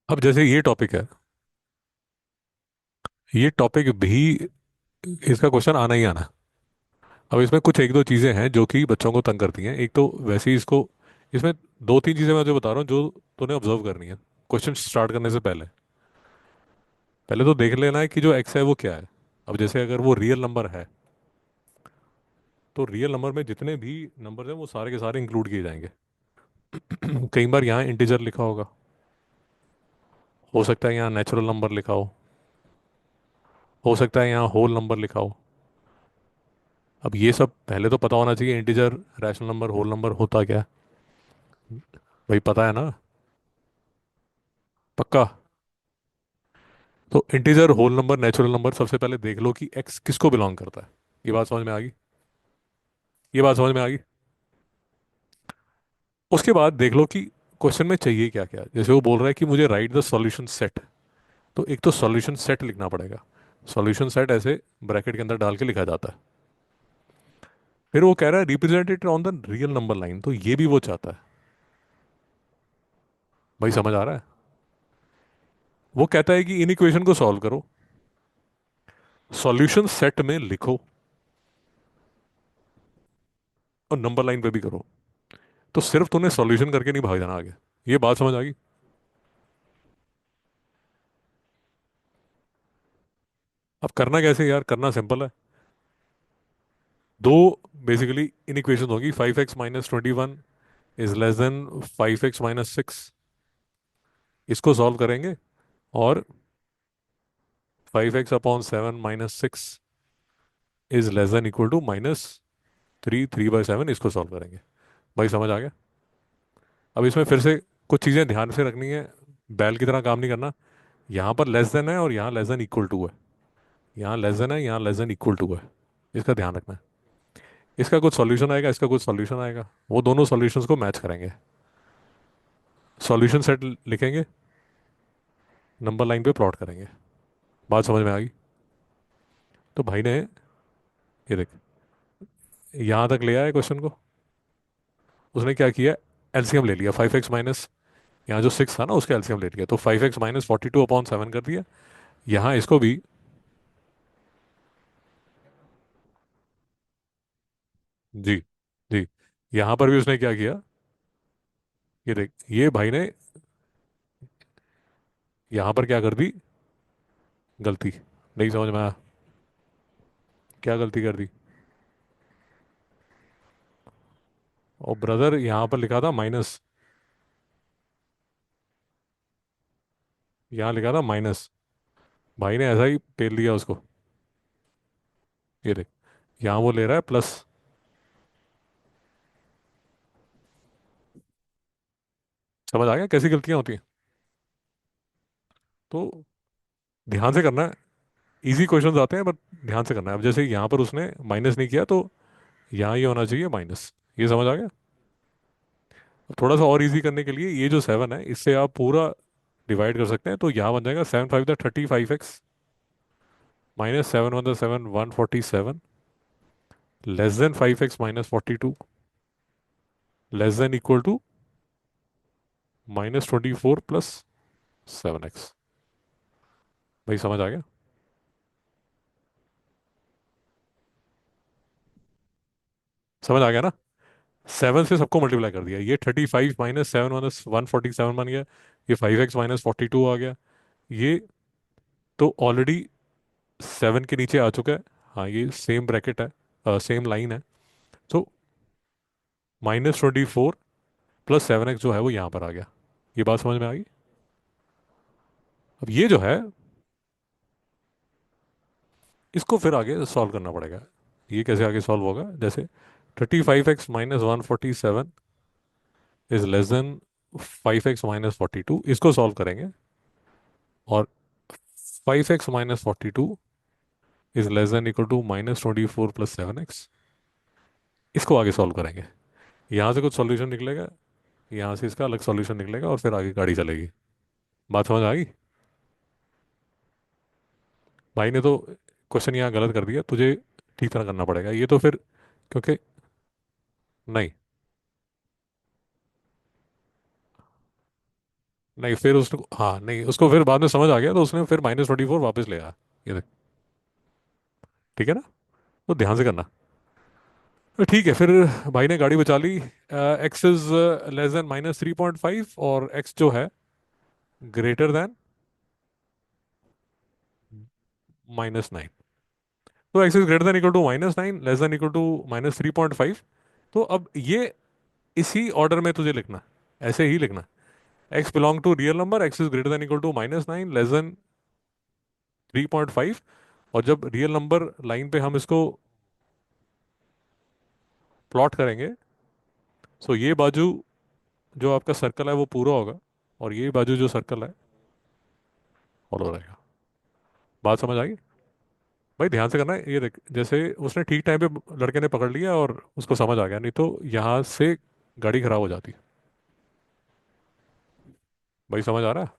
अब जैसे ये टॉपिक है, ये टॉपिक भी इसका क्वेश्चन आना ही आना। अब इसमें कुछ एक दो चीज़ें हैं जो कि बच्चों को तंग करती हैं। एक तो वैसे ही इसको, इसमें दो तीन चीज़ें मैं जो बता रहा हूँ जो तूने ऑब्जर्व करनी है क्वेश्चन स्टार्ट करने से पहले। पहले तो देख लेना है कि जो एक्स है वो क्या है। अब जैसे अगर वो रियल नंबर है तो रियल नंबर में जितने भी नंबर हैं वो सारे के सारे इंक्लूड किए जाएंगे। कई बार यहाँ इंटीजर लिखा होगा, हो सकता है यहाँ नेचुरल नंबर लिखा हो सकता है यहाँ होल नंबर लिखा हो। अब ये सब पहले तो पता होना चाहिए, integer, rational number, whole number होता क्या है। भाई पता है ना? पक्का? तो integer, whole number, natural number, सबसे पहले देख लो कि एक्स किसको बिलोंग करता है। ये बात समझ में आ गई? ये बात समझ में आ गई? उसके बाद देख लो कि क्वेश्चन में चाहिए क्या क्या। जैसे वो बोल रहा है कि मुझे राइट द सॉल्यूशन सेट, तो एक तो सॉल्यूशन सेट लिखना पड़ेगा। सॉल्यूशन सेट ऐसे ब्रैकेट के अंदर डाल के लिखा जाता है। फिर वो कह रहा है represented on the real number line, तो ये भी वो चाहता है। भाई समझ आ रहा है? वो कहता है कि इन इक्वेशन को सॉल्व करो, सॉल्यूशन सेट में लिखो और नंबर लाइन पे भी करो। तो सिर्फ तूने सॉल्यूशन करके नहीं भाग जाना आगे। ये बात समझ आ गई? अब करना कैसे यार? करना सिंपल है। दो बेसिकली इन इक्वेशन होगी, 5x - 21 is less than 5x - 6। इसको सॉल्व करेंगे। और 5x/7 - 6 is less than equal to -3/7, इसको सॉल्व करेंगे। भाई समझ आ गया? अब इसमें फिर से कुछ चीज़ें ध्यान से रखनी है। बैल की तरह काम नहीं करना। यहाँ पर लेस देन है और यहाँ लेस देन इक्वल टू है। यहाँ लेस देन है, यहाँ लेस देन इक्वल टू है। इसका ध्यान रखना है। इसका कुछ सॉल्यूशन आएगा, इसका कुछ सॉल्यूशन आएगा, वो दोनों सॉल्यूशंस को मैच करेंगे। सॉल्यूशन सेट लिखेंगे, नंबर लाइन पे प्लॉट करेंगे। बात समझ में आ गई? तो भाई ने, ये देख, यहाँ तक ले आया क्वेश्चन को। उसने क्या किया? एलसीएम ले लिया। 5x माइनस, यहाँ जो 6 था ना उसका एलसीएम ले लिया, तो 5x - 42/7 कर दिया। यहाँ इसको भी, जी जी, यहाँ पर भी उसने क्या किया? ये देख, ये भाई ने यहाँ पर क्या कर दी? गलती। नहीं समझ में आया? क्या गलती कर दी? और ब्रदर यहाँ पर लिखा था माइनस, यहाँ लिखा था माइनस। भाई ने ऐसा ही पेल दिया उसको। ये देख, यहाँ वो ले रहा है प्लस। समझ आ गया कैसी गलतियां होती हैं? तो ध्यान से करना है। इजी क्वेश्चंस आते हैं बट ध्यान से करना है। अब जैसे यहाँ पर उसने माइनस नहीं किया, तो यहाँ ये होना चाहिए माइनस। ये समझ आ गया? अब थोड़ा सा और इजी करने के लिए, ये जो 7 है इससे आप पूरा डिवाइड कर सकते हैं। तो यहाँ बन जाएगा 7×5 = 35x -7 × 1 = 147 less than 5x - 42 less than equal to -24 + 7x। भाई समझ आ गया? समझ आ गया ना? 7 से सबको मल्टीप्लाई कर दिया, ये 35 -7 -147 बन गया। ये 5x - 42 आ गया। ये तो ऑलरेडी 7 के नीचे आ चुका है। हाँ, ये सेम ब्रैकेट है, सेम लाइन है। तो -24 + 7x जो है वो यहाँ पर आ गया। ये बात समझ में आ गई? अब ये जो है, इसको फिर आगे सॉल्व करना पड़ेगा। ये कैसे आगे सॉल्व होगा? जैसे 35x - 147 is less than 5x - 42, इसको सॉल्व करेंगे। और 5x - 42 is less than equal to -24 + 7x, इसको आगे सॉल्व करेंगे। यहाँ से कुछ सॉल्यूशन निकलेगा, यहाँ से इसका अलग सॉल्यूशन निकलेगा, और फिर आगे गाड़ी चलेगी। बात समझ आ गई? भाई ने तो क्वेश्चन यहाँ गलत कर दिया, तुझे ठीक तरह करना पड़ेगा ये तो फिर। क्योंकि, नहीं, नहीं फिर उसको, हाँ नहीं, उसको फिर बाद में समझ आ गया तो उसने फिर -24 वापस ले आया। ये देख, ठीक है ना, तो ध्यान से करना। तो ठीक है फिर, भाई ने गाड़ी बचा ली। एक्स इज लेस देन -3.5 और एक्स जो है ग्रेटर देन -9। तो x is greater than equal to -9, less than equal to -3.5। तो अब ये इसी ऑर्डर में तुझे लिखना, ऐसे ही लिखना। X belong to real number, x is greater than equal to -9, less than 3.5। और जब रियल नंबर लाइन पे हम इसको प्लॉट करेंगे, सो ये बाजू जो आपका सर्कल है वो पूरा होगा, और ये बाजू जो सर्कल है फॉलो रहेगा। बात समझ आ गई? भाई ध्यान से करना है, ये देख जैसे उसने ठीक टाइम पे लड़के ने पकड़ लिया और उसको समझ आ गया, नहीं तो यहाँ से गाड़ी खराब हो जाती। भाई समझ आ रहा है?